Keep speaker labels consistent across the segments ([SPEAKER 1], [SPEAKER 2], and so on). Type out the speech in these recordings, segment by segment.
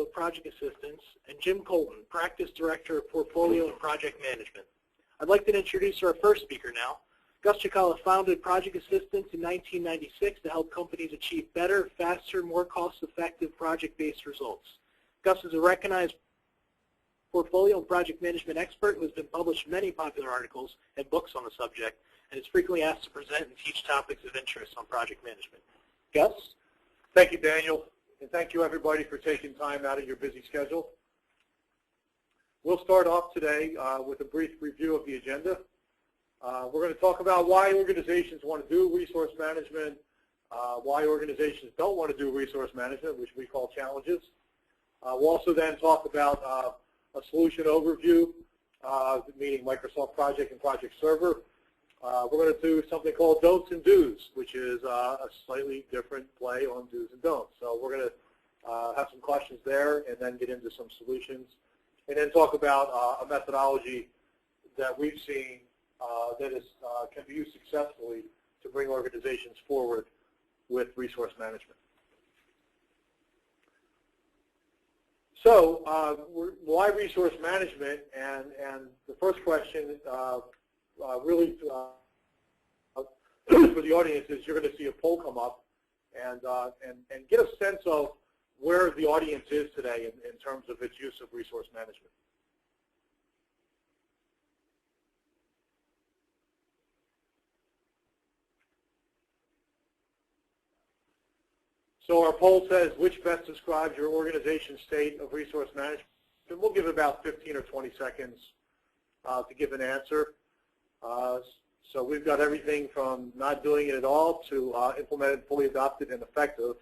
[SPEAKER 1] of Project Assistance, and Jim Colton, Practice Director of Portfolio and Project Management. I'd like to introduce our first speaker now. Gus Chikala founded Project Assistance in 1996 to help companies achieve better, faster, more cost-effective project-based results. Gus is a recognized portfolio and project management expert who has been published many popular articles and books on the subject, and is frequently asked to present and teach topics of interest on project management. Gus?
[SPEAKER 2] Thank you, Daniel, and thank you, everybody, for taking time out of your busy schedule. We'll start off today with a brief review of the agenda. We're going to talk about why organizations want to do resource management, why organizations don't want to do resource management, which we call challenges. We'll also then talk about a solution overview, meaning Microsoft Project and Project Server. We're going to do something called don'ts and do's, which is a slightly different play on do's and don'ts. So we're going to have some questions there and then get into some solutions, and then talk about a methodology that we've seen that can be used successfully to bring organizations forward with resource management. So why resource management? And the first question really for the audience is you're going to see a poll come up and get a sense of where the audience is today in terms of its use of resource management. So our poll says, which best describes your organization's state of resource management? And we'll give about 15 or 20 seconds to give an answer. So we've got everything from not doing it at all to implemented, fully adopted, and effective,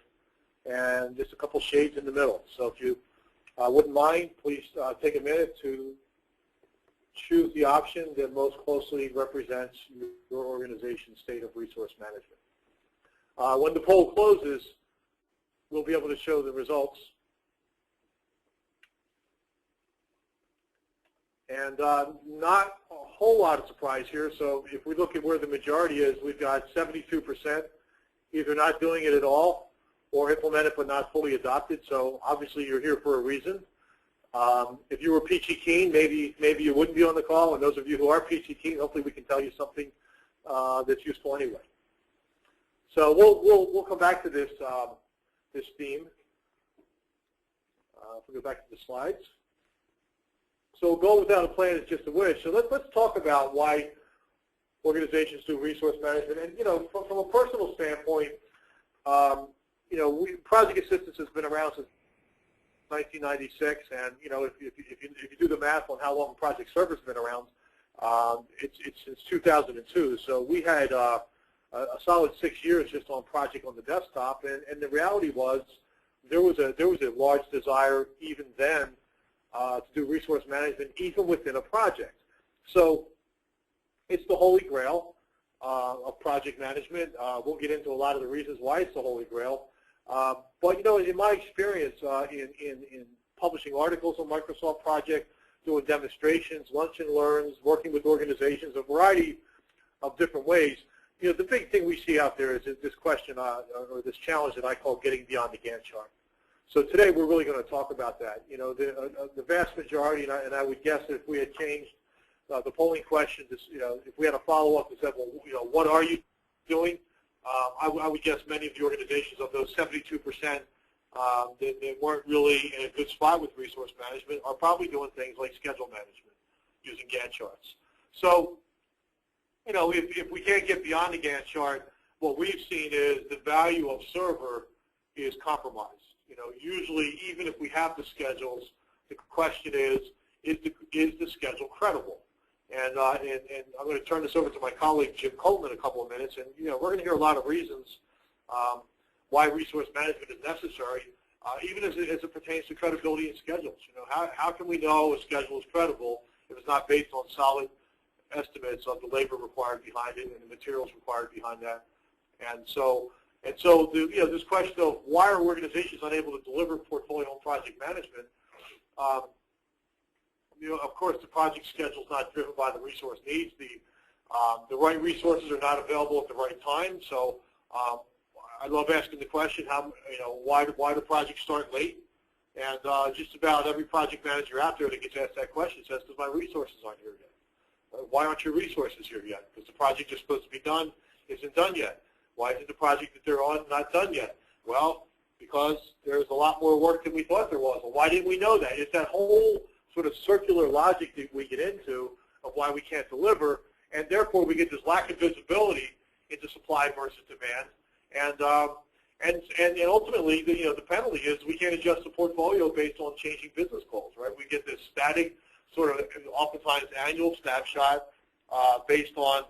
[SPEAKER 2] and just a couple shades in the middle. So if you wouldn't mind, please take a minute to choose the option that most closely represents your organization's state of resource management. When the poll closes, we'll be able to show the results. And not a whole lot of surprise here. So if we look at where the majority is, we've got 72% either not doing it at all or implemented but not fully adopted. So obviously you're here for a reason. If you were peachy keen, maybe you wouldn't be on the call. And those of you who are peachy keen, hopefully we can tell you something that's useful anyway. So we'll come back to this theme. If we go back to the slides. So a goal without a plan is just a wish. So let's talk about why organizations do resource management. And from a personal standpoint, Project Assistance has been around since 1996, and if you do the math on how long Project Server's been around, it's since 2002. So we had a solid 6 years just on Project on the desktop, and the reality was there was a large desire even then to do resource management even within a project. So it's the holy grail of project management. We'll get into a lot of the reasons why it's the holy grail. But in my experience in publishing articles on Microsoft Project, doing demonstrations, lunch and learns, working with organizations, a variety of different ways, the big thing we see out there is this question or this challenge that I call getting beyond the Gantt chart. So today we're really going to talk about that. The vast majority, and I would guess that if we had changed the polling question, if we had a follow-up that said, well, what are you doing? I would guess many of the organizations, of those 72% that weren't really in a good spot with resource management, are probably doing things like schedule management using Gantt charts. So, if we can't get beyond the Gantt chart, what we've seen is the value of server is compromised. Usually, even if we have the schedules, the question is the schedule credible? And I'm going to turn this over to my colleague Jim Colton in a couple of minutes, and we're going to hear a lot of reasons why resource management is necessary, even as it pertains to credibility in schedules. How can we know a schedule is credible if it's not based on solid estimates of the labor required behind it and the materials required behind that? And so this question of why are organizations unable to deliver portfolio and project management? Of course, the project schedule is not driven by the resource needs. The right resources are not available at the right time. So I love asking the question, why do projects start late? And just about every project manager out there that gets asked that question says, because my resources aren't here yet. Why aren't your resources here yet? Because the project is supposed to be done isn't done yet. Why isn't the project that they're on not done yet? Well, because there's a lot more work than we thought there was. Well, why didn't we know that? It's that whole sort of circular logic that we get into of why we can't deliver, and therefore we get this lack of visibility into supply versus demand. And ultimately, the penalty is we can't adjust the portfolio based on changing business goals, right? We get this static, sort of oftentimes annual snapshot based on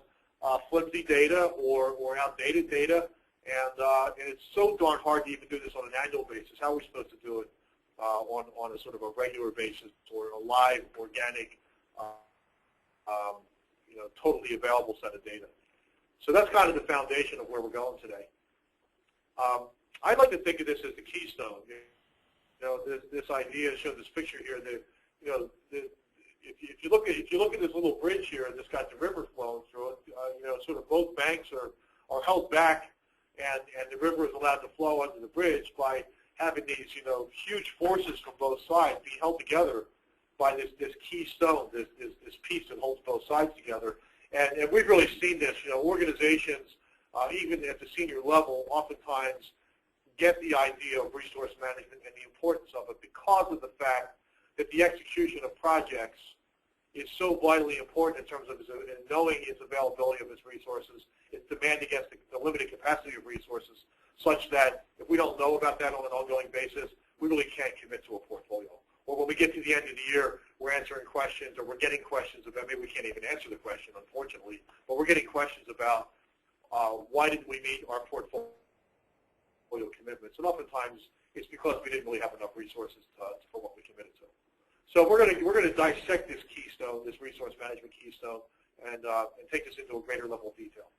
[SPEAKER 2] flimsy data or outdated data, and it's so darn hard to even do this on an annual basis. How are we supposed to do it on a sort of a regular basis or a live, organic, totally available set of data? So that's kind of the foundation of where we're going today. I'd like to think of this as the keystone. This idea, show this picture here. If you look at this little bridge here, and it's got the river flowing through it. Sort of both banks are held back, and the river is allowed to flow under the bridge by having these huge forces from both sides being held together by this keystone, this piece that holds both sides together. And we've really seen this. Organizations, even at the senior level, oftentimes get the idea of resource management and the importance of it because of the fact that the execution of projects is so vitally important in terms of knowing its availability of its resources, its demand against the limited capacity of resources, such that if we don't know about that on an ongoing basis, we really can't commit to a portfolio. Or when we get to the end of the year, we're answering questions, or we're getting questions about, maybe we can't even answer the question, unfortunately, but we're getting questions about why didn't we meet our portfolio commitments? And oftentimes, it's because we didn't really have enough resources for what we committed to. So we're going to dissect this keystone, this resource management keystone, and take this into a greater level of detail.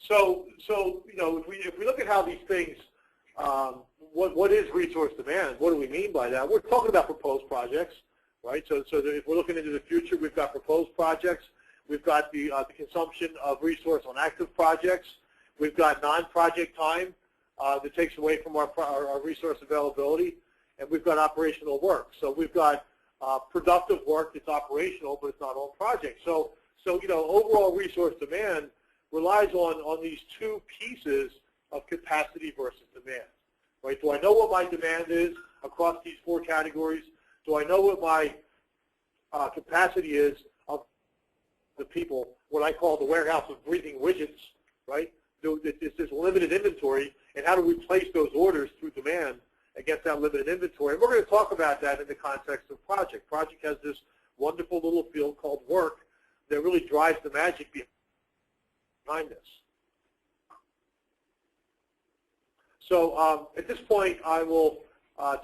[SPEAKER 2] So if we look at how these things, what is resource demand? What do we mean by that? We're talking about proposed projects, right? So if we're looking into the future, we've got proposed projects. We've got the consumption of resource on active projects. We've got non-project time that takes away from our resource availability. And we've got operational work. So we've got productive work that's operational, but it's not on project. So overall resource demand relies on these two pieces of capacity versus demand, right? Do I know what my demand is across these four categories? Do I know what my capacity is of the people, what I call the warehouse of breathing widgets, right? It's this limited inventory, and how do we place those orders through demand against that limited inventory? And we're going to talk about that in the context of project. Project has this wonderful little field called work that really drives the magic behind this. So at this point, I will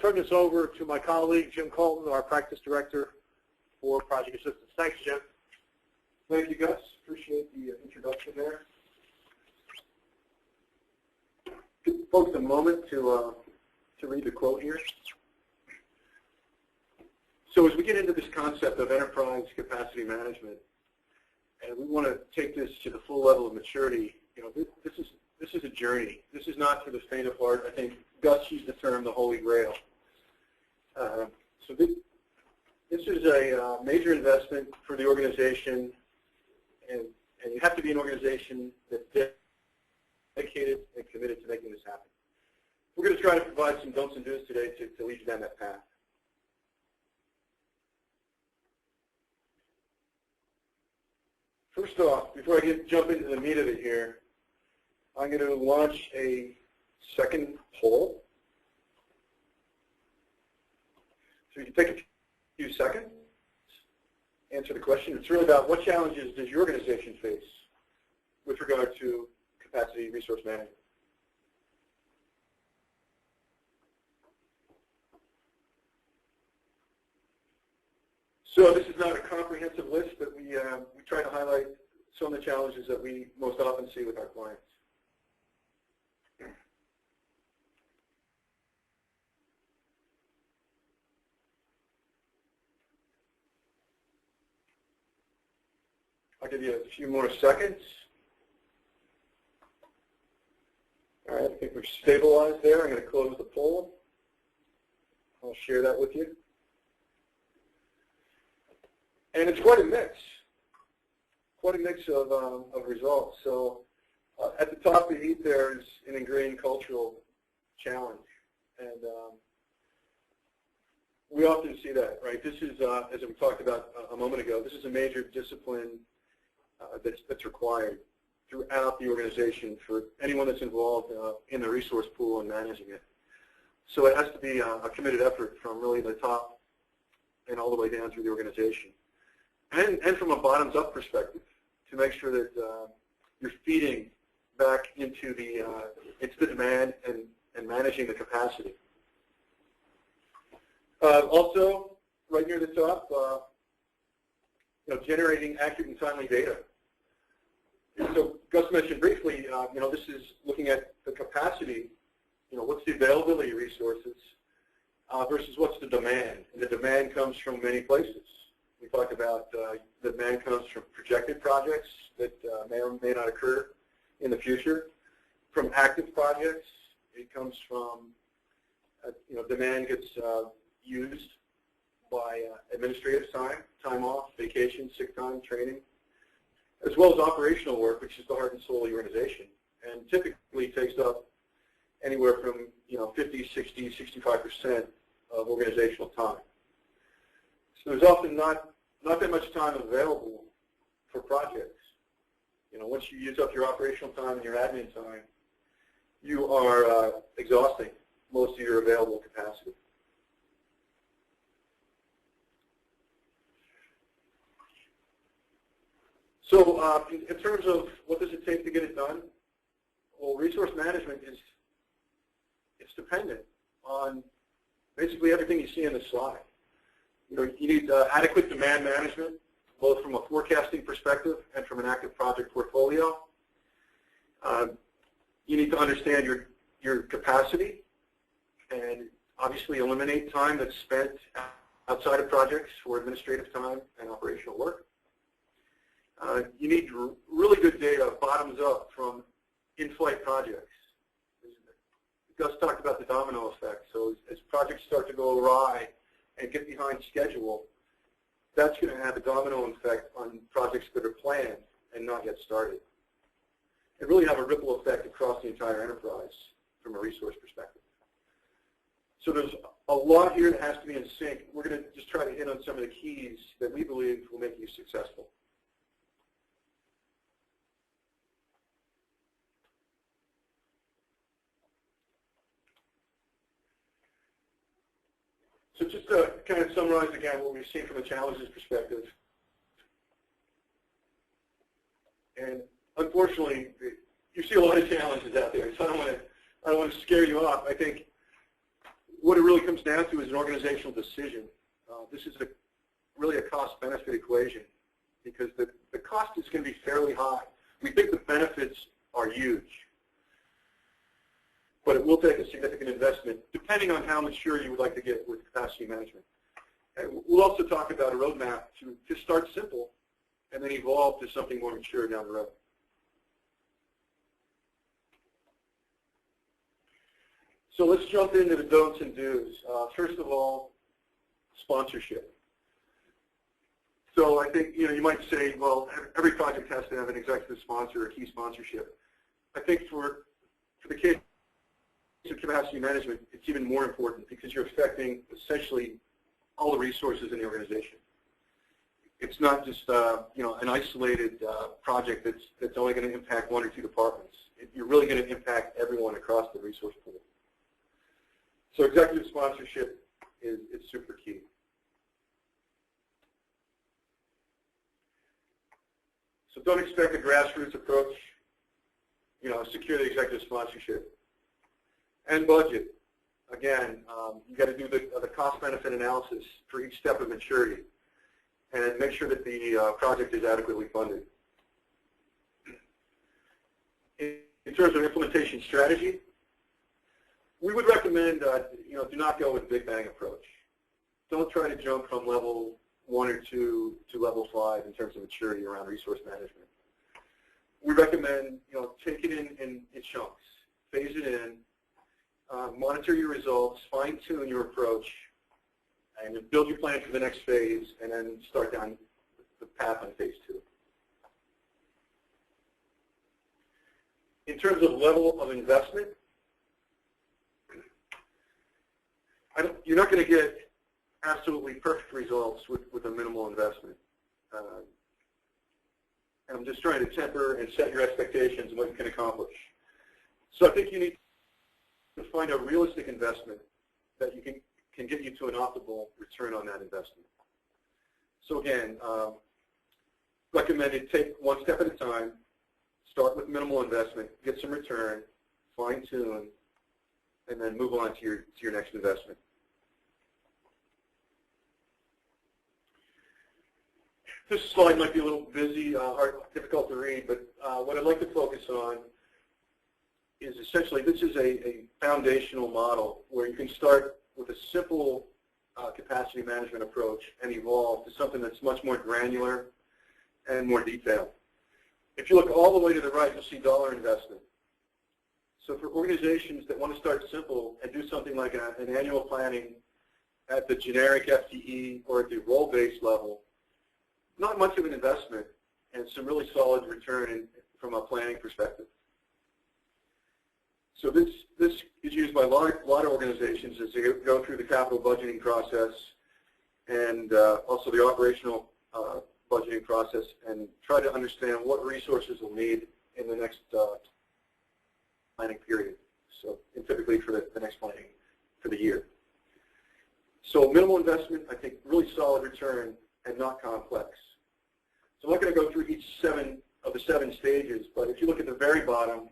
[SPEAKER 2] turn this over to my colleague, Jim Colton, our practice director for project assistance. Thanks, Jim.
[SPEAKER 3] Thank you, Gus. Appreciate the introduction there. Give folks a moment to read the quote here. So as we get into this concept of enterprise capacity management, and we want to take this to the full level of maturity, this is a journey. This is not for the faint of heart. I think Gus used the term the Holy Grail. So this is a major investment for the organization, and you have to be an organization that's dedicated and committed to making this happen. We're going to try to provide some don'ts and do's today to lead you down that path. First off, before I jump into the meat of it here, I'm going to launch a second poll. So you can take a few seconds, answer the question. It's really about what challenges does your organization face with regard to capacity resource management. So this is not a comprehensive list, but we try to highlight some of the challenges that we most often see with our clients. I'll give you a few more seconds. All right, I think we're stabilized there. I'm going to close the poll. I'll share that with you. And it's quite a mix of results. So at the top of the heap there is an ingrained cultural challenge. And we often see that, right? This is, as we talked about a moment ago, this is a major discipline that's required throughout the organization for anyone that's involved in the resource pool and managing it. So it has to be a committed effort from really the top and all the way down through the organization. And from a bottoms-up perspective, to make sure that you're feeding back into the demand and managing the capacity. Also, right near the top, generating accurate and timely data. So Gus mentioned briefly, this is looking at the capacity. What's the availability of resources versus what's the demand? And the demand comes from many places. We talked about the demand comes from projected projects that may or may not occur in the future. From active projects, it comes from, demand gets used by administrative time off, vacation, sick time, training, as well as operational work, which is the heart and soul of the organization, and typically takes up anywhere from 50, 60, 65% of organizational time. So there's often not that much time available for projects. Once you use up your operational time and your admin time, you are exhausting most of your available capacity. So in terms of what does it take to get it done, well, resource management it's dependent on basically everything you see in the slide. You need adequate demand management, both from a forecasting perspective and from an active project portfolio. You need to understand your capacity and obviously eliminate time that's spent outside of projects for administrative time and operational work. You need really good data bottoms up from in-flight projects. Gus talked about the domino effect. So as projects start to go awry and get behind schedule, that's going to have a domino effect on projects that are planned and not yet started. And really have a ripple effect across the entire enterprise from a resource perspective. So there's a lot here that has to be in sync. We're going to just try to hit on some of the keys that we believe will make you successful. So just to kind of summarize again what we've seen from a challenges perspective. And unfortunately, you see a lot of challenges out there, so I don't want to scare you off. I think what it really comes down to is an organizational decision. This is really a cost-benefit equation because the cost is going to be fairly high. We think the benefits are huge, but it will take a significant investment depending on how mature you would like to get with capacity management. And we'll also talk about a roadmap to start simple and then evolve to something more mature down the road. So let's jump into the don'ts and do's. First of all, sponsorship. So I think you might say, well, every project has to have an executive sponsor or key sponsorship. I think for the case of capacity management, it's even more important because you're affecting essentially all the resources in the organization. It's not just an isolated project that's only going to impact one or two departments. You're really going to impact everyone across the resource pool. So executive sponsorship is super key. So don't expect a grassroots approach. Secure the executive sponsorship. And budget. Again, you got to do the cost-benefit analysis for each step of maturity, and make sure that the project is adequately funded. In terms of implementation strategy, we would recommend do not go with a big bang approach. Don't try to jump from level 1 or 2 to level 5 in terms of maturity around resource management. We recommend take it in chunks, phase it in. Monitor your results, fine-tune your approach, and then build your plan for the next phase, and then start down the path on phase 2. In terms of level of investment, you're not going to get absolutely perfect results with a minimal investment. And I'm just trying to temper and set your expectations and what you can accomplish. So I think you need to find a realistic investment that you can get you to an optimal return on that investment. So again, recommended take one step at a time, start with minimal investment, get some return, fine-tune, and then move on to your next investment. This slide might be a little busy, difficult to read, but what I'd like to focus on is essentially this is a foundational model where you can start with a simple capacity management approach and evolve to something that's much more granular and more detailed. If you look all the way to the right, you'll see dollar investment. So for organizations that want to start simple and do something like an annual planning at the generic FTE or at the role-based level, not much of an investment and some really solid return from a planning perspective. So this is used by a lot of organizations as they go through the capital budgeting process and also the operational budgeting process and try to understand what resources we'll need in the next planning period. So and typically for the next planning for the year. So minimal investment, I think really solid return and not complex. So I'm not going to go through each of the seven stages, but if you look at the very bottom,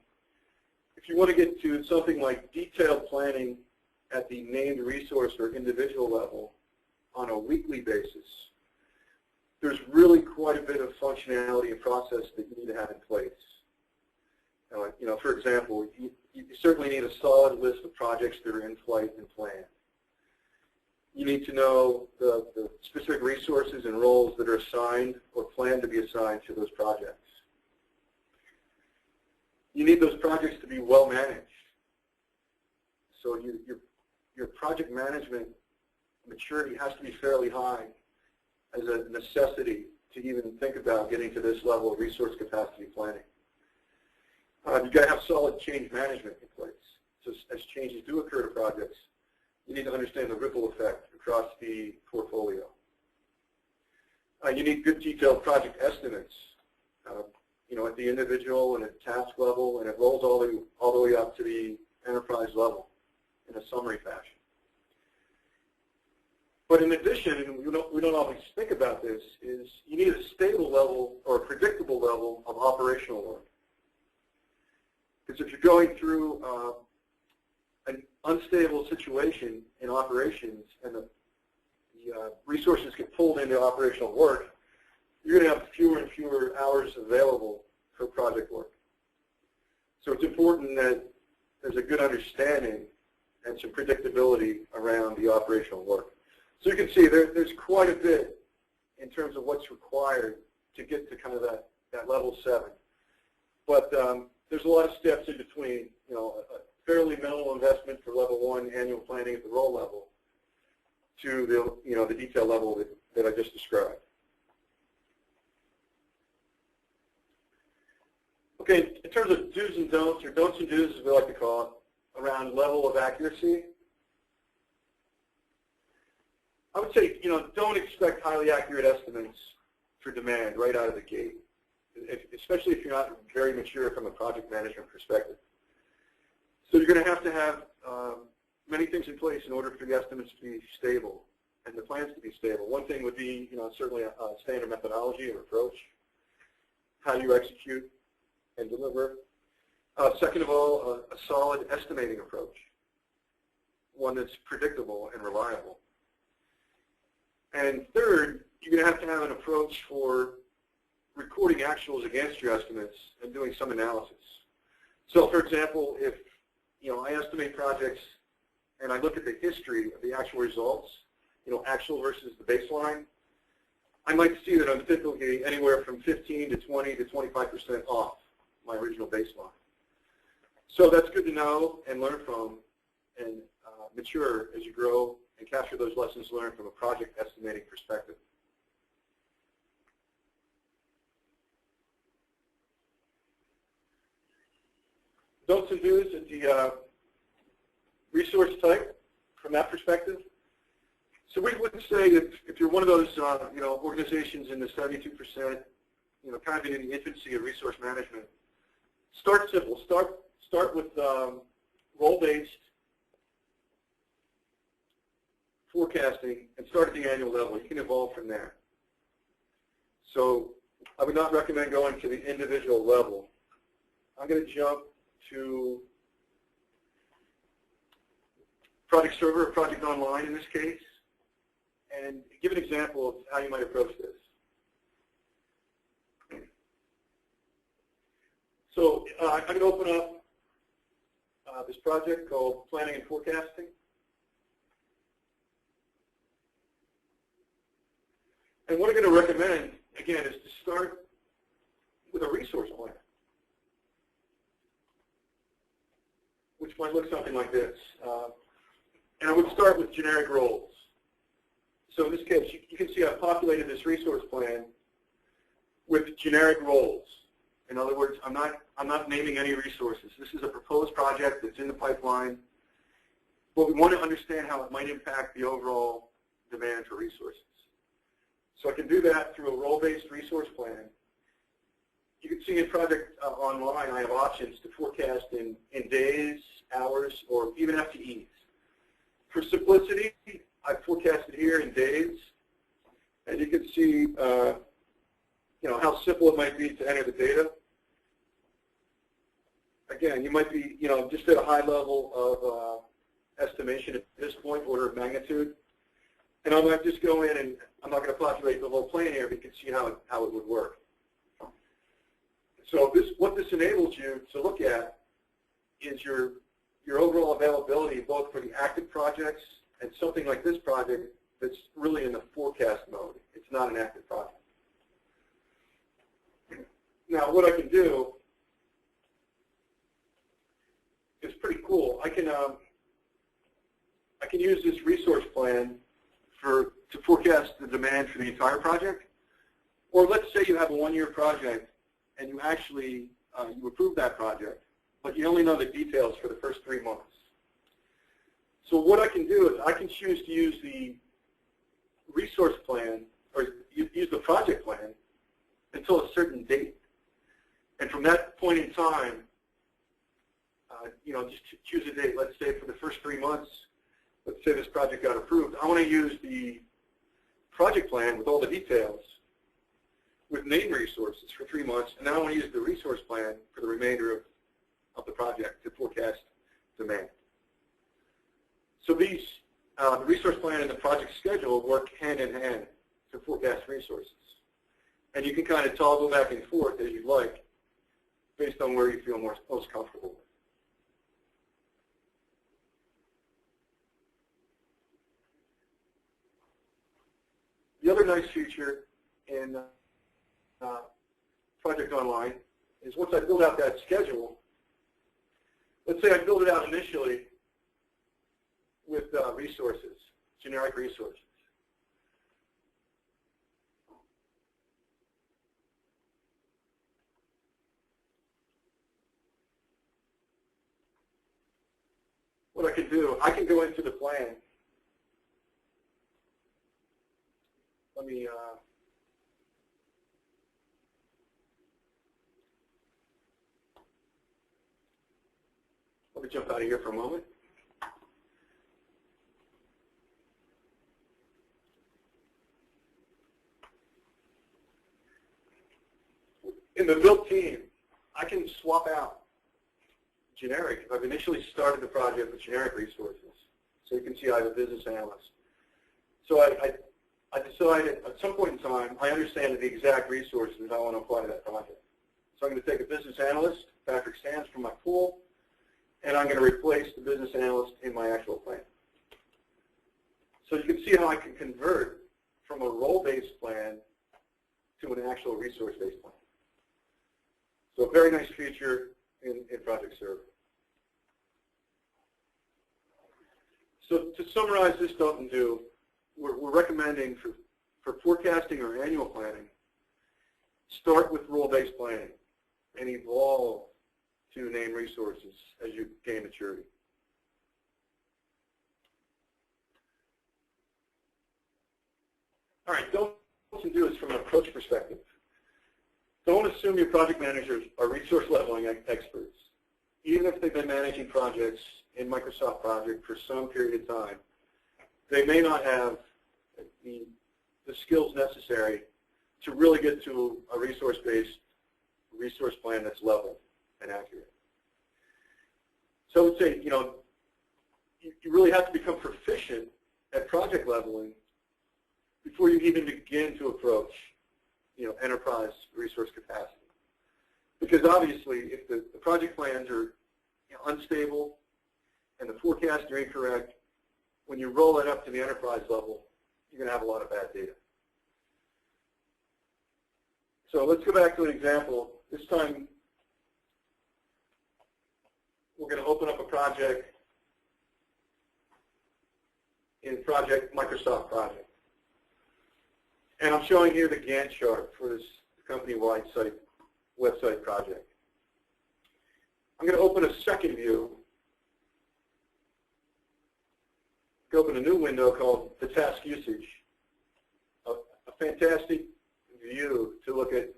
[SPEAKER 3] if you want to get to something like detailed planning at the named resource or individual level on a weekly basis, there's really quite a bit of functionality and process that you need to have in place. For example, you certainly need a solid list of projects that are in flight and planned. You need to know the specific resources and roles that are assigned or planned to be assigned to those projects. You need those projects to be well managed. So your project management maturity has to be fairly high as a necessity to even think about getting to this level of resource capacity planning. You've got to have solid change management in place. So as changes do occur to projects, you need to understand the ripple effect across the portfolio. You need good detailed project estimates, at the individual and at task level, and it rolls all the way up to the enterprise level in a summary fashion. But in addition, and we don't always think about this, is you need a stable level or a predictable level of operational work. Because if you're going through an unstable situation in operations and the resources get pulled into operational work, you're going to have fewer and fewer hours available for project work. So it's important that there's a good understanding and some predictability around the operational work. So you can see there's quite a bit in terms of what's required to get to kind of that level 7. But there's a lot of steps in between, a fairly minimal investment for level 1 annual planning at the role level to the detail level that I just described. Okay, in terms of do's and don'ts, or don'ts and do's as we like to call it, around level of accuracy, I would say, don't expect highly accurate estimates for demand right out of the gate, especially if you're not very mature from a project management perspective. So you're going to have many things in place in order for the estimates to be stable and the plans to be stable. One thing would be, certainly a standard methodology or approach, how you execute and deliver. Second of all, a solid estimating approach, one that's predictable and reliable. And third, you're going to have an approach for recording actuals against your estimates and doing some analysis. So, for example, if I estimate projects and I look at the history of the actual results, actual versus the baseline, I might see that I'm typically anywhere from 15 to 20 to 25% off my original baseline. So that's good to know and learn from, and mature as you grow and capture those lessons learned from a project estimating perspective. Don'ts and do's at the resource type from that perspective. So we would say that if you're one of those organizations in the 72%, kind of in the infancy of resource management, start simple. Start with role-based forecasting and start at the annual level. You can evolve from there. So I would not recommend going to the individual level. I'm going to jump to Project Server or Project Online in this case, and give an example of how you might approach this. So I'm going to open up this project called Planning and Forecasting. And what I'm going to recommend, again, is to start with a resource plan, which might look something like this. And I would start with generic roles. So in this case, you can see I've populated this resource plan with generic roles. In other words, I'm not naming any resources. This is a proposed project that's in the pipeline, but we want to understand how it might impact the overall demand for resources. So I can do that through a role-based resource plan. You can see in Project Online, I have options to forecast in days, hours, or even FTEs. For simplicity, I forecasted here in days, and you can see how simple it might be to enter the data. Again, you might be just at a high level of estimation at this point, order of magnitude. And I might just go in, and I'm not going to populate the whole plan here, but you can see how it would work. So what this enables you to look at is your overall availability, both for the active projects and something like this project that's really in the forecast mode. It's not an active project. Now, what I can do is pretty cool. I can use this resource plan to forecast the demand for the entire project. Or let's say you have a one-year project and you actually you approve that project, but you only know the details for the first 3 months. So what I can do is I can choose to use the resource plan or use the project plan until a certain date. And from that point in time, just choose a date. Let's say for the first 3 months, let's say this project got approved. I want to use the project plan with all the details with named resources for 3 months, and then I want to use the resource plan for the remainder of the project to forecast demand. So these, the resource plan and the project schedule work hand in hand to forecast resources. And you can kind of toggle back and forth as you like based on where you feel most comfortable with. The other nice feature in Project Online is once I build out that schedule, let's say I build it out initially with resources, generic resources. What I can do, I can go into the plan. Let me jump out of here for a moment. In the build team, I can swap out generic. If I've initially started the project with generic resources, so you can see I have a business analyst. So I decided at some point in time, I understand the exact resources I want to apply to that project. So I'm going to take a business analyst, Patrick Sands, from my pool, and I'm going to replace the business analyst in my actual plan. So you can see how I can convert from a role-based plan to an actual resource-based plan. So a very nice feature in Project Server. So to summarize this don't and do, we're recommending for forecasting or annual planning, start with role-based planning and evolve to named resources as you gain maturity. All right, don't and do is from an approach perspective. Don't assume your project managers are resource leveling experts. Even if they've been managing projects in Microsoft Project for some period of time, they may not have the skills necessary to really get to a resource-based resource plan that's level and accurate. So I would say, you really have to become proficient at project leveling before you even begin to approach, enterprise resource capacity. Because obviously, if the project plans are unstable and the forecasts are incorrect, when you roll it up to the enterprise level, you're going to have a lot of bad data. So let's go back to an example. This time, we're going to open up a project in Microsoft Project. And I'm showing here the Gantt chart for this company-wide website project. I'm going to open a second view. Open a new window called the task usage. A fantastic view to look at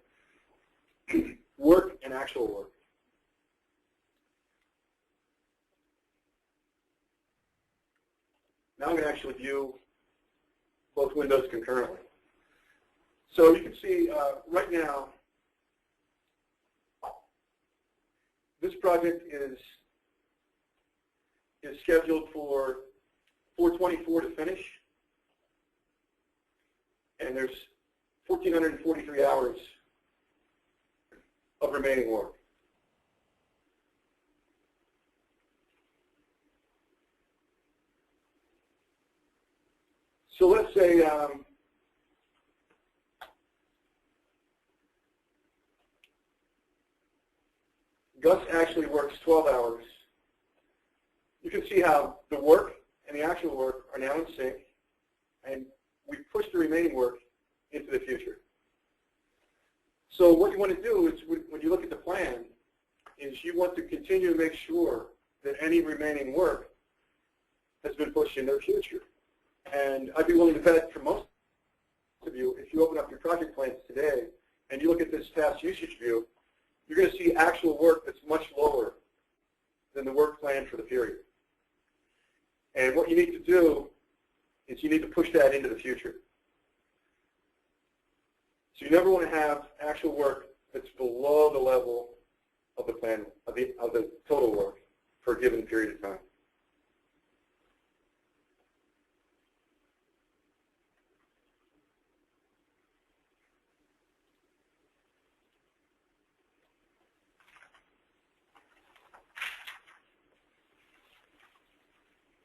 [SPEAKER 3] work and actual work. Now I'm going to actually view both windows concurrently. So you can see right now, this project is scheduled for 4/24 to finish, and there's 1,443 hours of remaining work. So let's say Gus actually works 12 hours. You can see how the work and the actual work are now in sync, and we push the remaining work into the future. So what you want to do is, when you look at the plan, is you want to continue to make sure that any remaining work has been pushed into the future. And I'd be willing to bet for most of you, if you open up your project plans today and you look at this task usage view, you're going to see actual work that's much lower than the work plan for the period. And what you need to do is you need to push that into the future. So you never want to have actual work that's below the level of the plan, of the total work for a given period of time.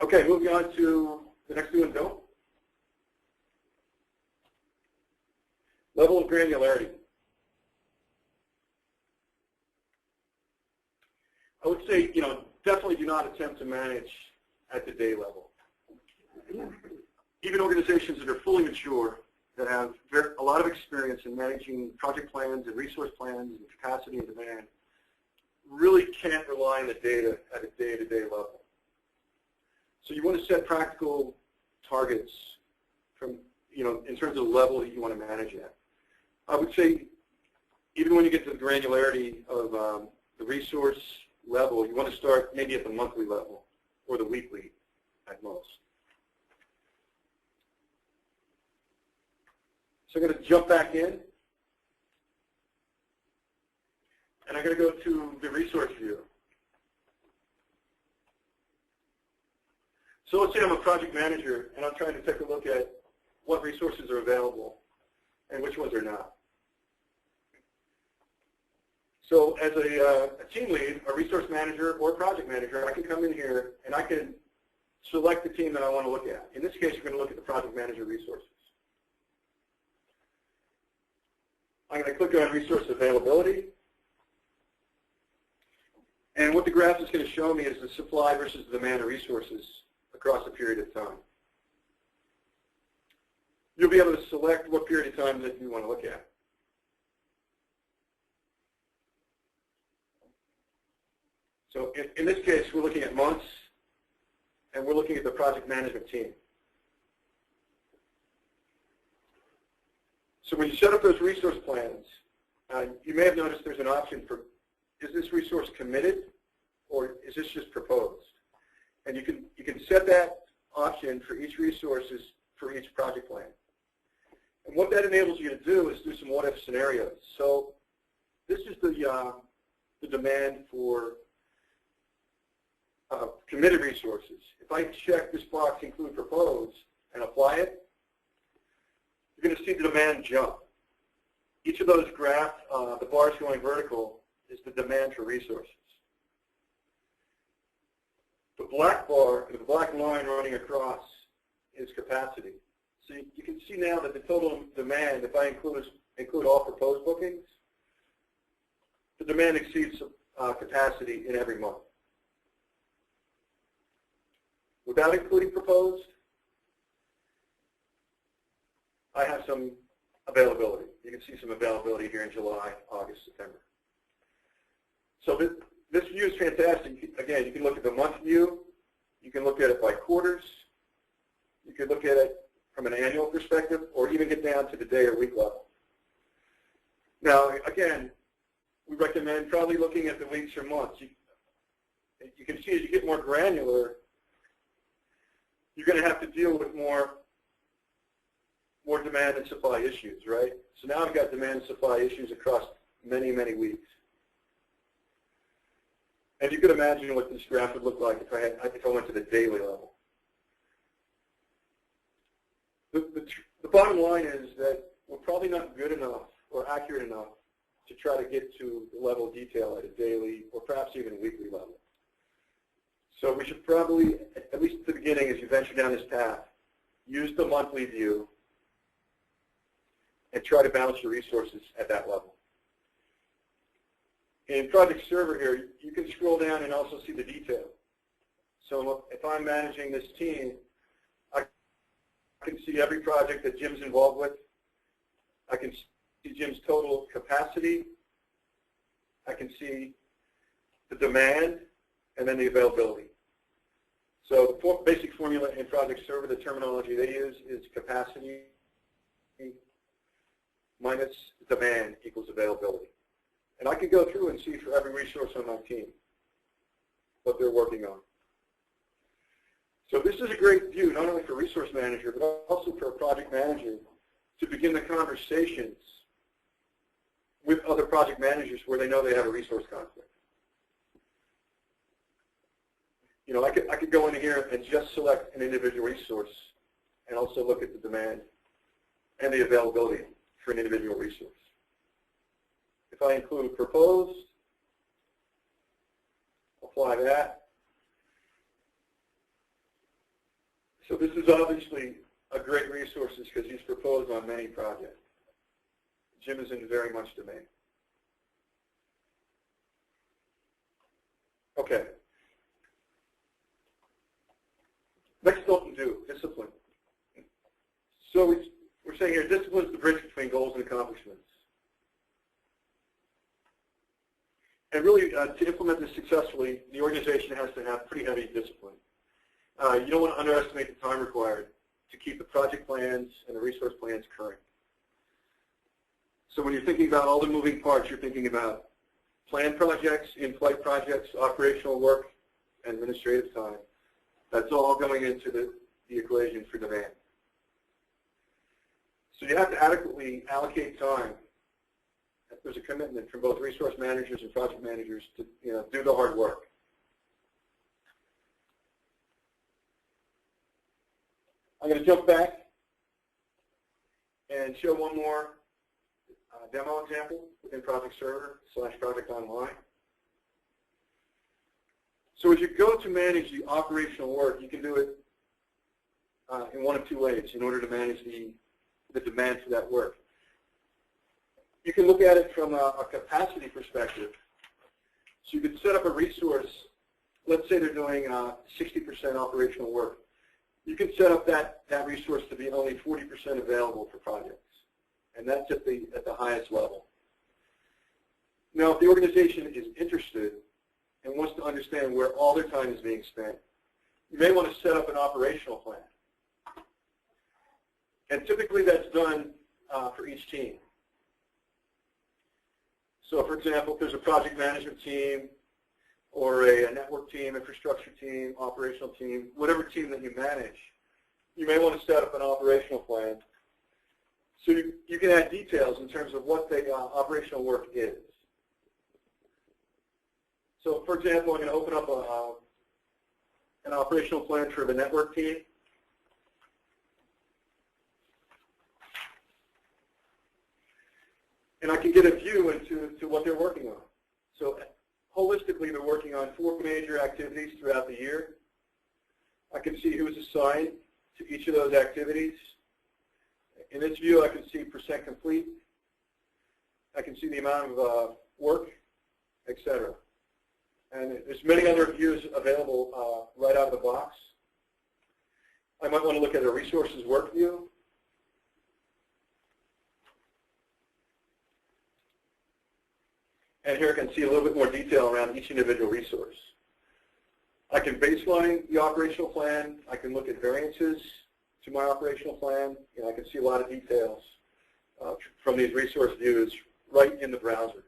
[SPEAKER 3] Okay, moving on to the next do and don't. Level of granularity. I would say, definitely do not attempt to manage at the day level. Even organizations that are fully mature, that have a lot of experience in managing project plans and resource plans and capacity and demand, really can't rely on the data at a day-to-day level. So you want to set practical targets from, in terms of the level that you want to manage at. I would say, even when you get to the granularity of the resource level, you want to start maybe at the monthly level or the weekly at most. So I'm going to jump back in, and I'm going to go to the resource view. So let's say I'm a project manager, and I'm trying to take a look at what resources are available and which ones are not. So as a team lead, a resource manager, or a project manager, I can come in here and I can select the team that I want to look at. In this case, you're going to look at the project manager resources. I'm going to click on resource availability. And what the graph is going to show me is the supply versus the demand of resources across a period of time. You'll be able to select what period of time that you want to look at. So in this case, we're looking at months, and we're looking at the project management team. So when you set up those resource plans, you may have noticed there's an option for, is this resource committed, or is this just proposed? And you can set that option for each resources for each project plan. And what that enables you to do is do some what-if scenarios. So this is the demand for committed resources. If I check this box, include proposed, and apply it, you're going to see the demand jump. Each of those graphs, the bars going vertical, is the demand for resources. The black bar, the black line running across, is capacity. So you can see now that the total demand, if I include all proposed bookings, the demand exceeds capacity in every month. Without including proposed, I have some availability. You can see some availability here in July, August, September. So this view is fantastic. Again, you can look at the month view. You can look at it by quarters. You can look at it from an annual perspective, or even get down to the day or week level. Now, again, we recommend probably looking at the weeks or months. You can see as you get more granular, you're going to have to deal with more demand and supply issues, right? So now I've got demand and supply issues across many, many weeks. And you could imagine what this graph would look like if I went to the daily level. The bottom line is that we're probably not good enough or accurate enough to try to get to the level of detail at a daily or perhaps even weekly level. So we should probably, at least at the beginning as you venture down this path, use the monthly view and try to balance your resources at that level. In Project Server here, you can scroll down and also see the detail. So if I'm managing this team, I can see every project that Jim's involved with. I can see Jim's total capacity. I can see the demand and then the availability. So the basic formula in Project Server, the terminology they use is capacity minus demand equals availability. And I can go through and see for every resource on my team what they're working on. So this is a great view, not only for a resource manager, but also for a project manager to begin the conversations with other project managers where they know they have a resource conflict. You know, I could go in here and just select an individual resource and also look at the demand and the availability for an individual resource. If I include proposed, apply that. So this is obviously a great resource because he's proposed on many projects. Jim is in very much demand. Okay. Next, don't do, discipline. So we're saying here, discipline is the bridge between goals and accomplishments. And really, to implement this successfully, the organization has to have pretty heavy discipline. You don't want to underestimate the time required to keep the project plans and the resource plans current. So when you're thinking about all the moving parts, you're thinking about planned projects, in-flight projects, operational work, and administrative time. That's all going into the equation for demand. So you have to adequately allocate time. There's a commitment from both resource managers and project managers to do the hard work. I'm going to jump back and show one more demo example within Project Server / Project Online. So as you go to manage the operational work, you can do it in one of two ways in order to manage the demand for that work. You can look at it from a capacity perspective. So you could set up a resource. Let's say they're doing 60% operational work. you can set up that resource to be only 40% available for projects, and that's at the highest level. Now, if the organization is interested and wants to understand where all their time is being spent, you may want to set up an operational plan. And typically that's done for each team. So for example, if there's a project management team or a network team, infrastructure team, operational team, whatever team that you manage, you may want to set up an operational plan so you can add details in terms of what the operational work is. So for example, I'm going to open up an operational plan for the network team. And I can get a view into what they're working on. So holistically, they're working on 4 major activities throughout the year. I can see who is assigned to each of those activities. In this view, I can see % complete. I can see the amount of work, etc. And there's many other views available right out of the box. I might want to look at a resources work view. And here I can see a little bit more detail around each individual resource. I can baseline the operational plan. I can look at variances to my operational plan. I can see a lot of details from these resource views right in the browser.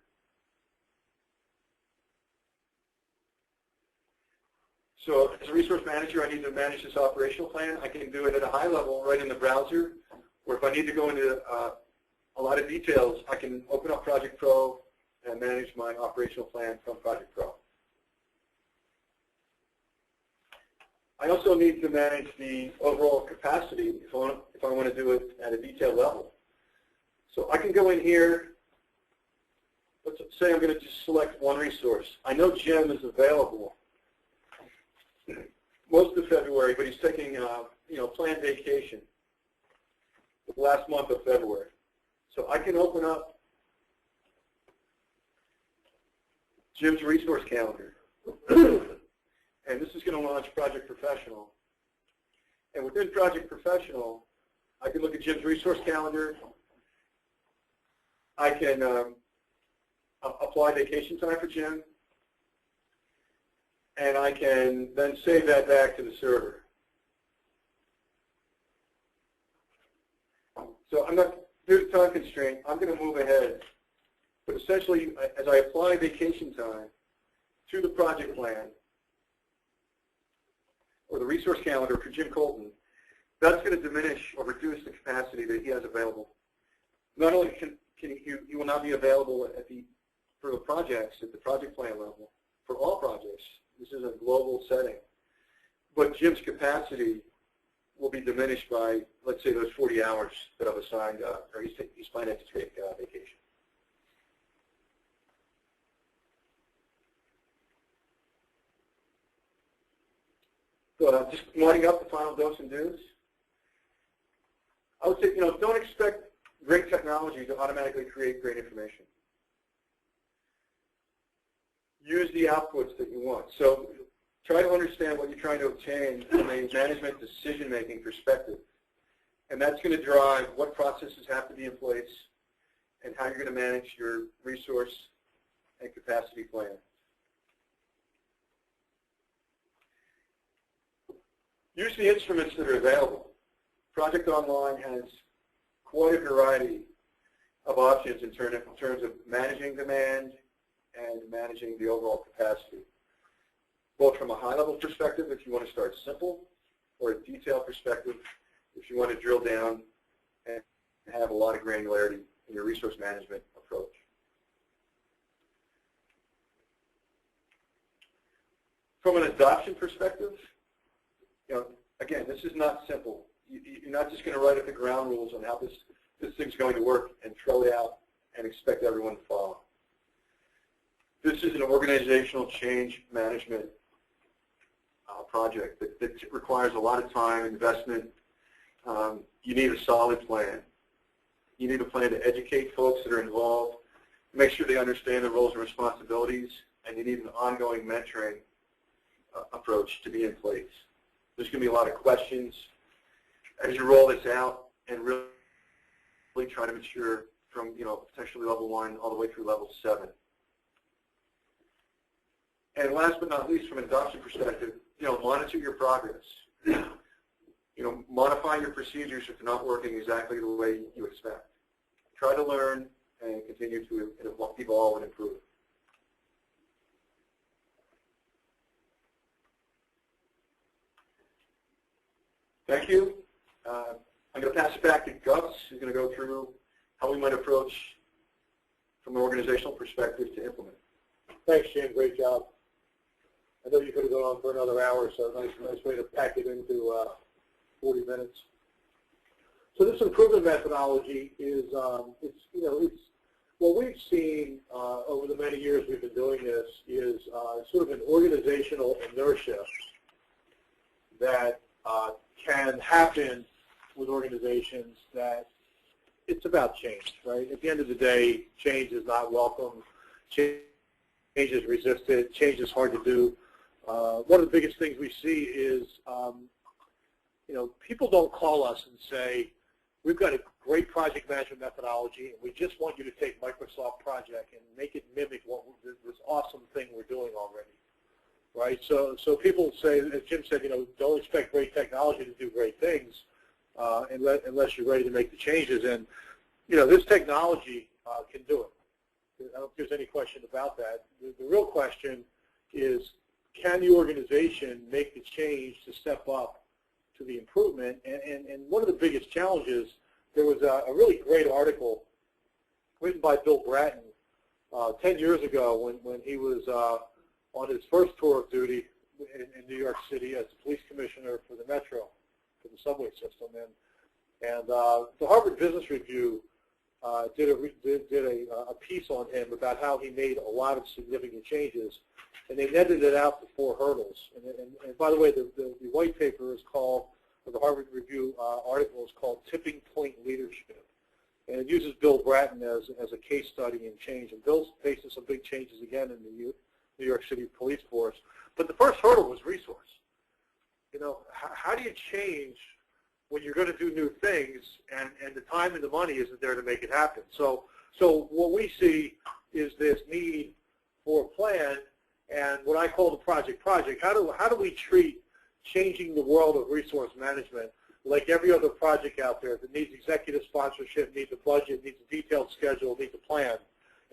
[SPEAKER 3] So as a resource manager, I need to manage this operational plan. I can do it at a high level right in the browser, or if I need to go into a lot of details, I can open up Project Pro and manage my operational plan from Project Pro. I also need to manage the overall capacity if I want to do it at a detailed level. So I can go in here. Let's say I'm going to just select one resource. I know Jim is available most of February, but he's taking planned vacation the last month of February. So I can open up Jim's resource calendar. And this is going to launch Project Professional. And within Project Professional, I can look at Jim's resource calendar. I can apply vacation time for Jim. And I can then save that back to the server. So I'm not, due to time constraint, I'm going to move ahead. But essentially, as I apply vacation time to the project plan, or the resource calendar for Jim Colton, that's going to diminish or reduce the capacity that he has available. Not only he will not be available for the projects at the project plan level, for all projects. This is a global setting. But Jim's capacity will be diminished by, let's say, those 40 hours that I've assigned, or he's planning to take vacation. So just winding up the final dose and do's. I would say, don't expect great technology to automatically create great information. Use the outputs that you want. So try to understand what you're trying to obtain from a management decision-making perspective. And that's going to drive what processes have to be in place and how you're going to manage your resource and capacity plan. Use the instruments that are available. Project Online has quite a variety of options in terms of managing demand and managing the overall capacity, both from a high-level perspective if you want to start simple, or a detailed perspective if you want to drill down and have a lot of granularity in your resource management approach. From an adoption perspective, again, this is not simple. You're not just going to write up the ground rules on how this thing's going to work and throw it out and expect everyone to follow. This is an organizational change management project that requires a lot of time, investment. You need a solid plan. You need a plan to educate folks that are involved, make sure they understand the roles and responsibilities, and you need an ongoing mentoring approach to be in place. There's going to be a lot of questions as you roll this out and really try to mature from, potentially level 1 all the way through level 7. And last but not least, from an adoption perspective, monitor your progress. Modify your procedures if they're not working exactly the way you expect. Try to learn and continue to evolve and improve. Thank you. I'm going to pass it back to Gus, who's going to go through how we might approach, from an organizational perspective, to implement.
[SPEAKER 2] Thanks, Jim. Great job. I know you could have gone on for another hour, so nice way to pack it into 40 minutes. So this improvement methodology is, it's what we've seen over the many years we've been doing this is sort of an organizational inertia that can happen with organizations that it's about change, right? At the end of the day, change is not welcome. Change is resisted. Change is hard to do. One of the biggest things we see is, people don't call us and say, we've got a great project management methodology, and we just want you to take Microsoft Project and make it mimic this awesome thing we're doing already, right? So people say, as Jim said, don't expect great technology to do great things unless you're ready to make the changes. And, this technology can do it. I don't think there's any question about that. The real question is, can the organization make the change to step up to the improvement? And one of the biggest challenges, there was a really great article written by Bill Bratton 10 years ago when he was on his first tour of duty in New York City as the police commissioner for the Metro, for the subway system. And the Harvard Business Review did a piece on him about how he made a lot of significant changes, and they netted it out to 4 hurdles. And by the way, the white paper is called, or the Harvard Review article is called Tipping Point Leadership. And it uses Bill Bratton as a case study in change. And Bill's facing some big changes again in the New York City police force. But the first hurdle was resource. How do you change when you're going to do new things and the time and the money isn't there to make it happen? So what we see is this need for a plan and what I call the project. How do we treat changing the world of resource management like every other project out there that needs executive sponsorship, needs a budget, needs a detailed schedule, needs a plan,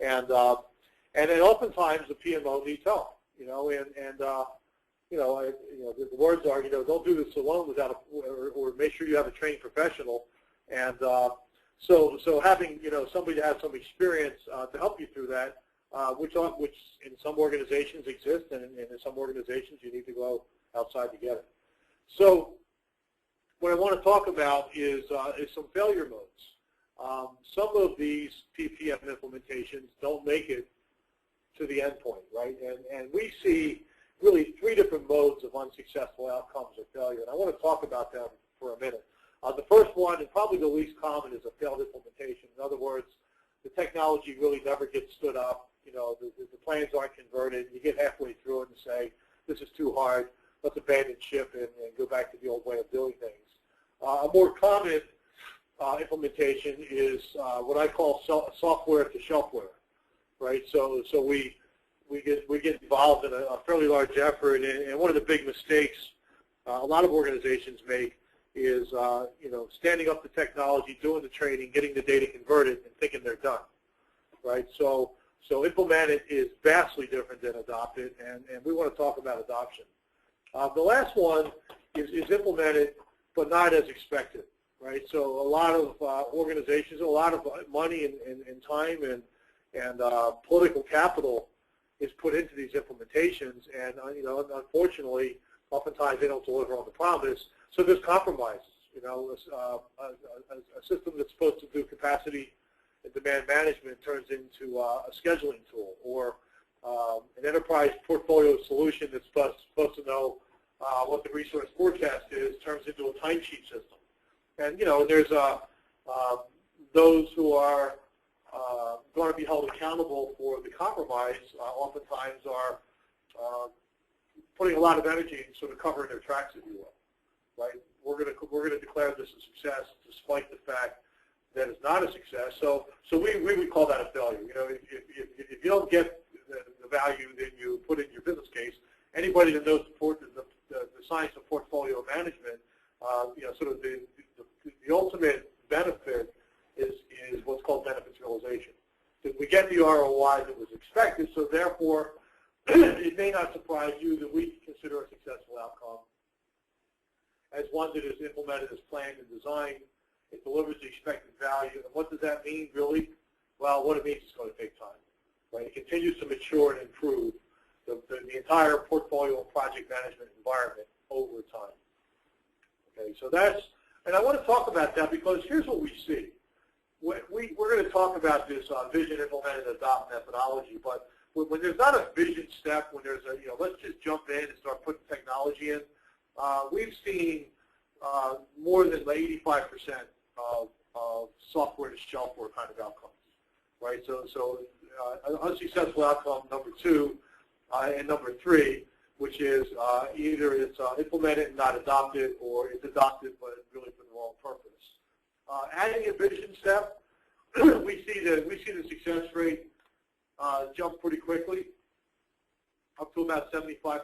[SPEAKER 2] and then oftentimes the PMO needs help. The words are, don't do this alone without or make sure you have a trained professional, and so having somebody to have some experience to help you through that, which in some organizations exist, and in some organizations you need to go outside to get it. So what I want to talk about is some failure modes. Some of these PPM implementations don't make it to the end point, right? And we see really 3 different modes of unsuccessful outcomes or failure, and I want to talk about them for a minute. The first one, and probably the least common, is a failed implementation. In other words, the technology really never gets stood up. The plans aren't converted. You get halfway through it and say, this is too hard. Let's abandon ship and go back to the old way of doing things. A more common implementation is what I call software to shelfware, right? So we get involved in a fairly large effort, and one of the big mistakes a lot of organizations make is standing up the technology, doing the training, getting the data converted, and thinking they're done, right? So implement it is vastly different than adopt it, and we want to talk about adoption. The last one is implement it, but not as expected, right? So a lot of organizations, a lot of money and time and political capital is put into these implementations, and unfortunately, oftentimes they don't deliver on the promise. So there's compromises. A system that's supposed to do capacity and demand management turns into a scheduling tool, or an enterprise portfolio solution that's supposed to know what the resource forecast is turns into a timesheet system. And there's those who are going to be held accountable for the compromise. Oftentimes are putting a lot of energy in sort of covering their tracks, if you will. right? We're going to declare this a success, despite the fact that it's not a success. So we would call that a failure. You know, if you don't get the value that you put in your business case, anybody that knows the science of portfolio management, you know, sort of the ultimate benefit is what's called benefits realization. That we get the ROI that was expected, so therefore it may not surprise you that we consider a successful outcome as one that is implemented as planned and designed. It delivers the expected value. And what does that mean, really? Well, what it means is going to take time. Right? It continues to mature and improve the entire portfolio and project management environment over time. Okay, so that's, and I want to talk about that because here's what we see. We're going to talk about this vision, implement, and adopt methodology, but when there's not a vision step, when there's a, you know, let's just jump in and start putting technology in, we've seen more than 85% of software to shelfware kind of outcomes, right? So unsuccessful outcome number 2 and number 3, which is either it's implemented and not adopted, or it's adopted but really for the wrong purpose. Adding a vision step, we see the success rate jump pretty quickly, up to about 75%.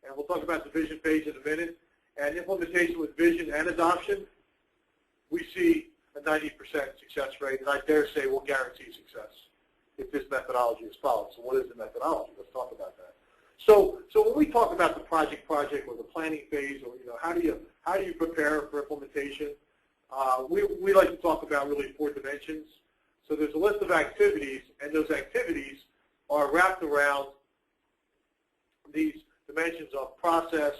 [SPEAKER 2] And we'll talk about the vision phase in a minute. And implementation with vision and adoption, we see a 90% success rate, and I dare say we'll guarantee success if this methodology is followed. So what is the methodology? Let's talk about that. So when we talk about the project or the planning phase, or, you know, how do you prepare for implementation? We like to talk about really 4 dimensions. So there's a list of activities, and those activities are wrapped around these dimensions of process,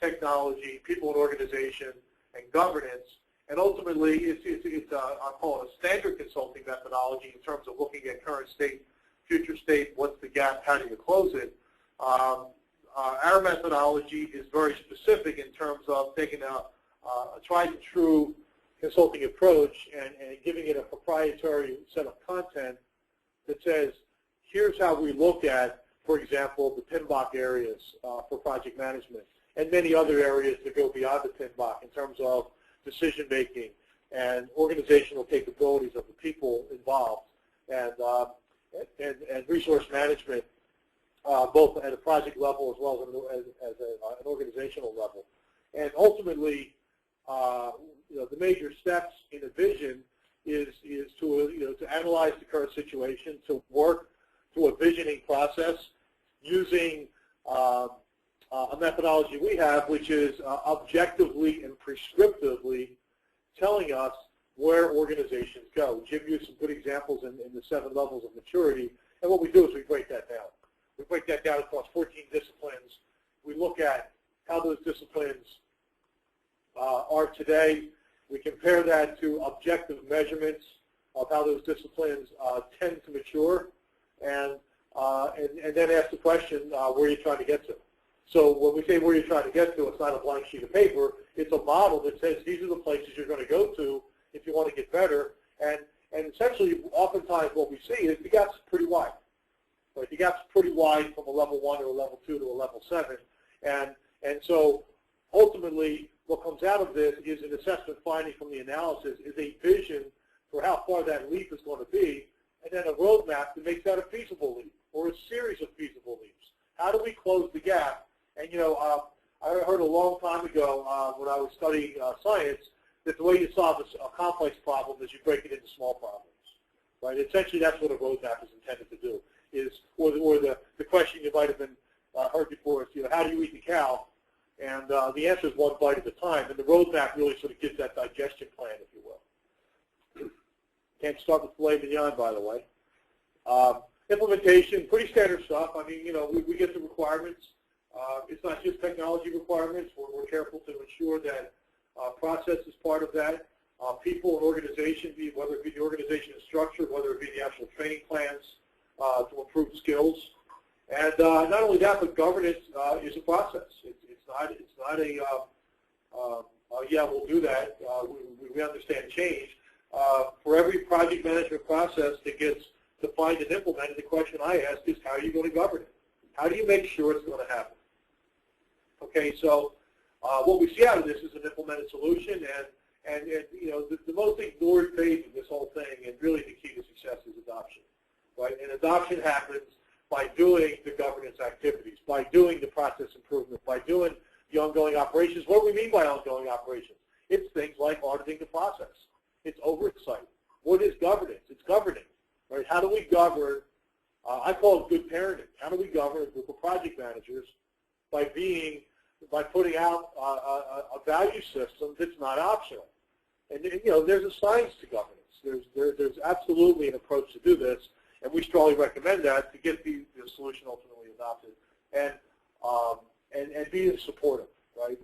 [SPEAKER 2] technology, people and organization, and governance. And ultimately, it's I'll call it a standard consulting methodology in terms of looking at current state, future state, what's the gap, how do you close it. Our methodology is very specific in terms of taking a tried and true consulting approach and giving it a proprietary set of content that says, here's how we look at, for example, the PMBOK areas for project management, and many other areas that go beyond the PMBOK in terms of decision-making and organizational capabilities of the people involved, and resource management, both at a project level as well as an organizational level. And ultimately, you know, the major steps in a vision is to analyze the current situation, to work through a visioning process using a methodology we have, which is objectively and prescriptively telling us where organizations go. Jim used some good examples in the 7 levels of maturity, and what we do is we break that down. We break that down across 14 disciplines. We look at how those disciplines are today. We compare that to objective measurements of how those disciplines tend to mature, and then ask the question, where are you trying to get to? So when we say where you're trying to get to, it's not a blank sheet of paper. It's a model that says these are the places you're going to go to if you want to get better. And essentially, oftentimes what we see is the gap's pretty wide. Right? The gap's pretty wide from a level 1 to a level 2 to a level 7. And so ultimately, what comes out of this is an assessment finding from the analysis is a vision for how far that leap is going to be, and then a roadmap that makes that a feasible leap or a series of feasible leaps. How do we close the gap? And, you know, I heard a long time ago when I was studying science that the way you solve a complex problem is you break it into small problems. Right? Essentially, that's what a roadmap is intended to do. Or the question you might have been heard before is, you know, how do you eat the cow? And the answer is 1 bite at a time. And the roadmap really sort of gives that digestion plan, if you will. Can't start with filet mignon, by the way. Implementation, pretty standard stuff. I mean, you know, we get the requirements. It's not just technology requirements. We're careful to ensure that process is part of that. People and organization, whether it be the organization structure, whether it be the actual training plans to improve skills. And not only that, but governance is a process. It's not a yeah, we'll do that. We understand change. For every project management process that gets defined and implemented, the question I ask is, how are you going to govern it? How do you make sure it's going to happen? Okay, so What we see out of this is an implemented solution, and you know, the most ignored phase of this whole thing, and really the key to success, is adoption, right? And adoption happens by doing the governance activities, by doing the process improvement, by doing the ongoing operations. What do we mean by ongoing operations? It's things like auditing the process. It's oversight. What is governance? It's governing, right? How do we govern? I call it good parenting. How do we govern a group of project managers by putting out a value system that's not optional? And you know, there's a science to governance. There's absolutely an approach to do this, and we strongly recommend that to get the solution ultimately adopted, and be supportive, right?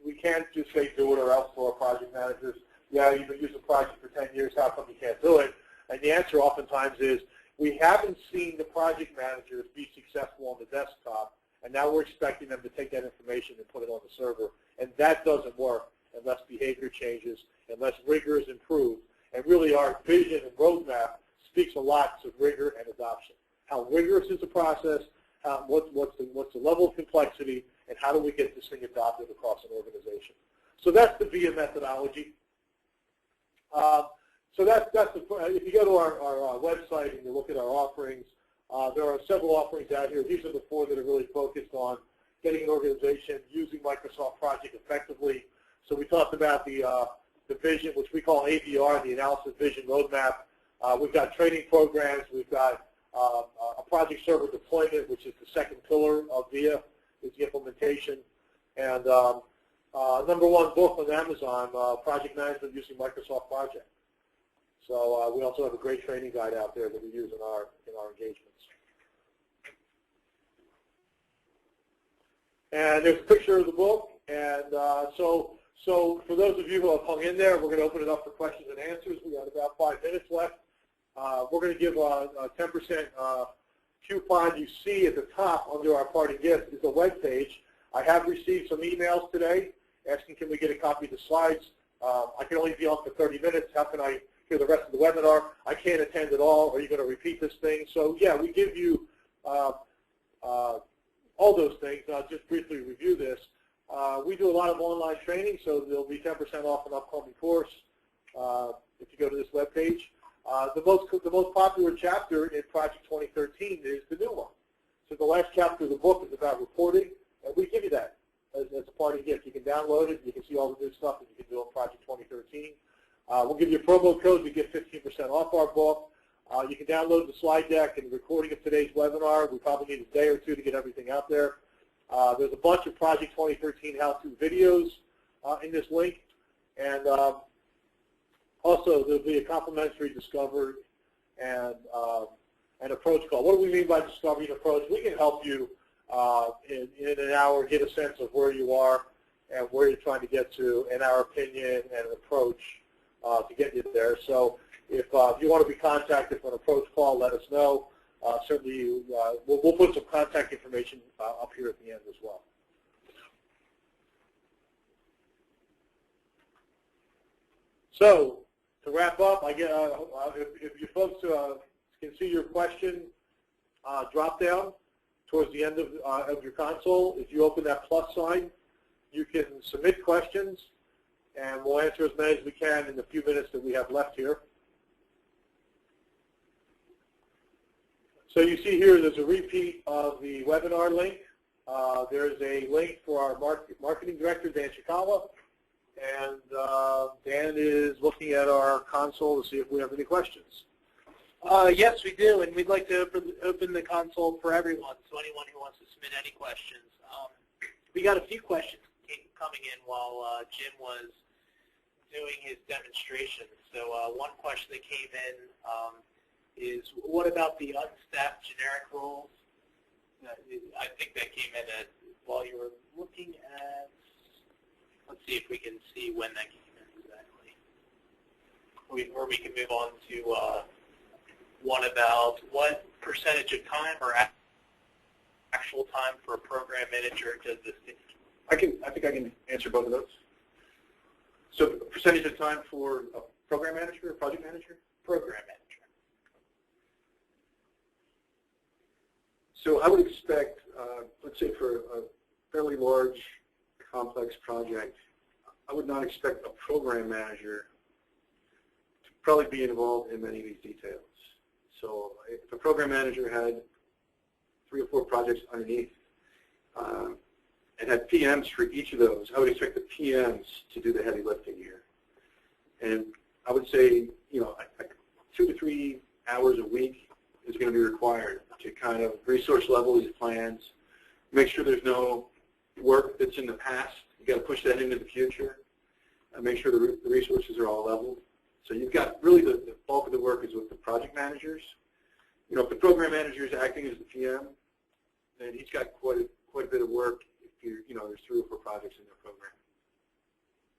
[SPEAKER 2] We can't just say do it or else for our project managers. Yeah, you've been using project for 10 years. How come you can't do it? And the answer oftentimes is we haven't seen the project managers be successful on the desktop, and now we're expecting them to take that information and put it on the server, and that doesn't work unless behavior changes, unless rigor is improved. And really our vision and roadmap speaks a lot to rigor and adoption. How rigorous is the process, what's the level of complexity, and how do we get this thing adopted across an organization? So that's the VIA methodology. So that's if you go to our website and you look at our offerings, there are several offerings out here. These are the 4 that are really focused on getting an organization using Microsoft Project effectively. So we talked about the vision, which we call AVR, the Analysis Vision Roadmap. We've got training programs. We've got a project server deployment, which is the second pillar of VIA, is the implementation. And #1 book on Amazon, Project Management Using Microsoft Project. So we also have a great training guide out there that we use in our engagements. And there's a picture of the book. And so for those of you who have hung in there, we're going to open it up for questions and answers. We got about 5 minutes left. We're going to give a 10% coupon. You see at the top under our party gift is a web page. I have received some emails today asking, can we get a copy of the slides? I can only be on for 30 minutes. How can I hear the rest of the webinar? I can't attend at all. Are you going to repeat this thing? So yeah, we give you all those things. I'll just briefly review this. We do a lot of online training, so there'll be 10% off an upcoming course if you go to this web page. The most popular chapter in Project 2013 is the new one. So the last chapter of the book is about reporting, and we give you that as a party gift. You can download it. You can see all the new stuff that you can do in Project 2013. We'll give you a promo code to get 15% off our book. You can download the slide deck and the recording of today's webinar. We probably need a day or 2 to get everything out there. There's a bunch of Project 2013 how-to videos in this link. And also, there'll be a complimentary discovery and an approach call. What do we mean by discovery and approach? We can help you in an hour get a sense of where you are and where you're trying to get to, in our opinion, and an approach to get you there. So if you want to be contacted for an approach call, let us know. Certainly, we'll put some contact information up here at the end as well. So to wrap up, I get if you folks can see your question drop down towards the end of your console. If you open that plus sign, you can submit questions, and we'll answer as many as we can in the few minutes that we have left here. So you see here there's a repeat of the webinar link. There's a link for our marketing director, Dan Chikala. And Dan is looking at our console to see if we have any questions.
[SPEAKER 1] Yes, we do, and we'd like to open the console for everyone, so anyone who wants to submit any questions. We got a few questions coming in while Jim was doing his demonstration. So one question that came in is, what about the unstaffed generic roles? I think that came in while you were looking at, let's see if we can see when that came in exactly. Or we can move on to one about what percentage of time or actual time for a program manager does this take?
[SPEAKER 3] I think I can answer both of those. So percentage of time for a program manager or project manager?
[SPEAKER 1] Program manager.
[SPEAKER 3] So I would expect, let's say for a fairly large complex project, I would not expect a program manager to probably be involved in many of these details. So if a program manager had 3 or 4 projects underneath and had PMs for each of those, I would expect the PMs to do the heavy lifting here. And I would say, you know, 2 to 3 hours a week is going to be required to kind of resource level these plans, make sure there's no work that's in the past. You've got to push that into the future, and make sure the resources are all leveled. So you've got really the bulk of the work is with the project managers. You know, if the program manager is acting as the PM, then he's got quite a bit of work. If you know, there's 3 or 4 projects in their program.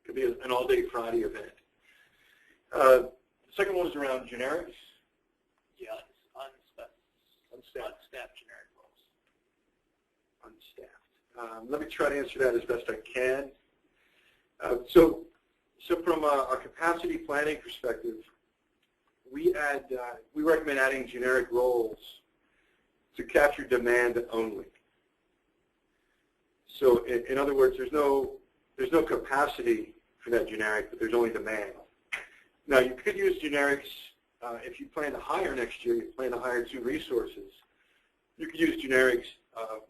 [SPEAKER 3] Could be an all-day Friday event. The second one is around generics.
[SPEAKER 1] Yeah, unstaffed generic roles.
[SPEAKER 3] Unstaffed. Let me try to answer that as best I can. So from a capacity planning perspective, we recommend adding generic roles to capture demand only. So in other words, there's no capacity for that generic, but there's only demand. Now you could use generics if you plan to hire next year. You plan to hire 2 resources. You could use generics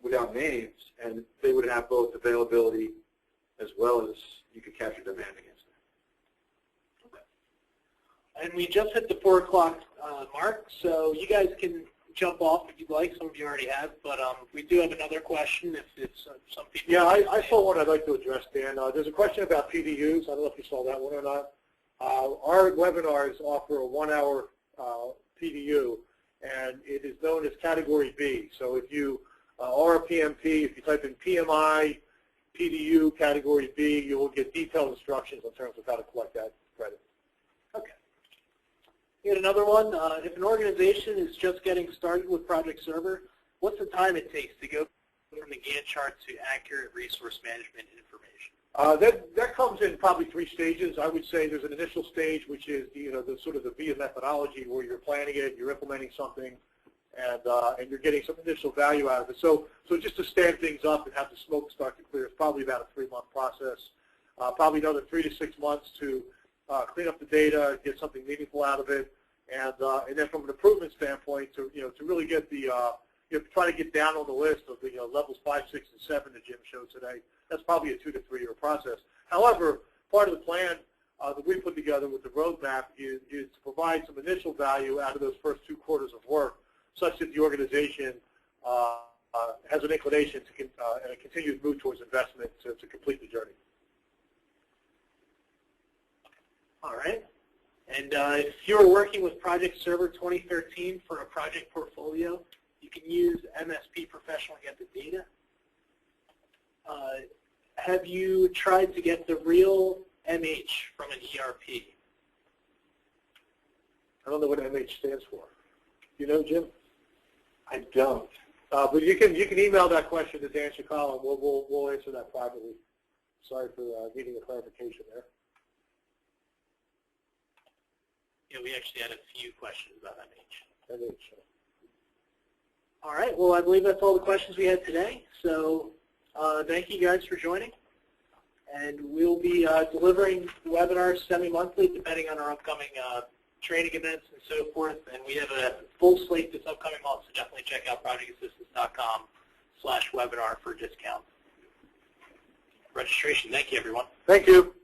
[SPEAKER 3] without names, and they would have both availability as well as you could capture demand against them.
[SPEAKER 1] Okay. And we just hit the 4 o'clock mark, so you guys can jump off if you'd like. Some of you already have, but we do have another question if some people...
[SPEAKER 2] Yeah, I saw one I'd like to address, Dan. There's a question about PDUs. I don't know if you saw that one or not. Our webinars offer a 1-hour PDU, and it is known as Category B. So if you are a PMP, if you type in PMI, PDU, Category B, you will get detailed instructions in terms of how to collect that credit.
[SPEAKER 1] Okay. Here's another one. If an organization is just getting started with Project Server, what's the time it takes to go from the Gantt chart to accurate resource management information?
[SPEAKER 2] That comes in probably 3 stages. I would say there's an initial stage, which is the sort of the VIA methodology, where you're planning it, you're implementing something, and you're getting some initial value out of it. So just to stand things up and have the smoke start to clear, it's probably about a 3-month process. Probably another 3 to 6 months to clean up the data, get something meaningful out of it, and then from an improvement standpoint, to really get the try to get down on the list of the levels 5, 6, and 7 that Jim showed today. That's probably a 2 to 3 year process. However, part of the plan that we put together with the roadmap is to provide some initial value out of those first 2 quarters of work, such that the organization has an inclination to and a continued move towards investment to complete the journey.
[SPEAKER 1] All right. And if you're working with Project Server 2013 for a project portfolio, you can use MSP Professional to get the data. Have you tried to get the real MH from an ERP?
[SPEAKER 2] I don't know what MH stands for. You know, Jim?
[SPEAKER 3] I don't.
[SPEAKER 2] But you can email that question to Dan Chakala, and we'll answer that privately. Sorry for needing a clarification there.
[SPEAKER 1] Yeah, we actually had a few questions about MH.
[SPEAKER 2] MH.
[SPEAKER 1] All right. Well, I believe that's all the questions we had today. So thank you guys for joining. And we'll be delivering the webinars semi-monthly, depending on our upcoming training events and so forth. And we have a full slate this upcoming month, so definitely check out projectassistance.com/webinar for a discount registration. Thank you, everyone.
[SPEAKER 2] Thank you.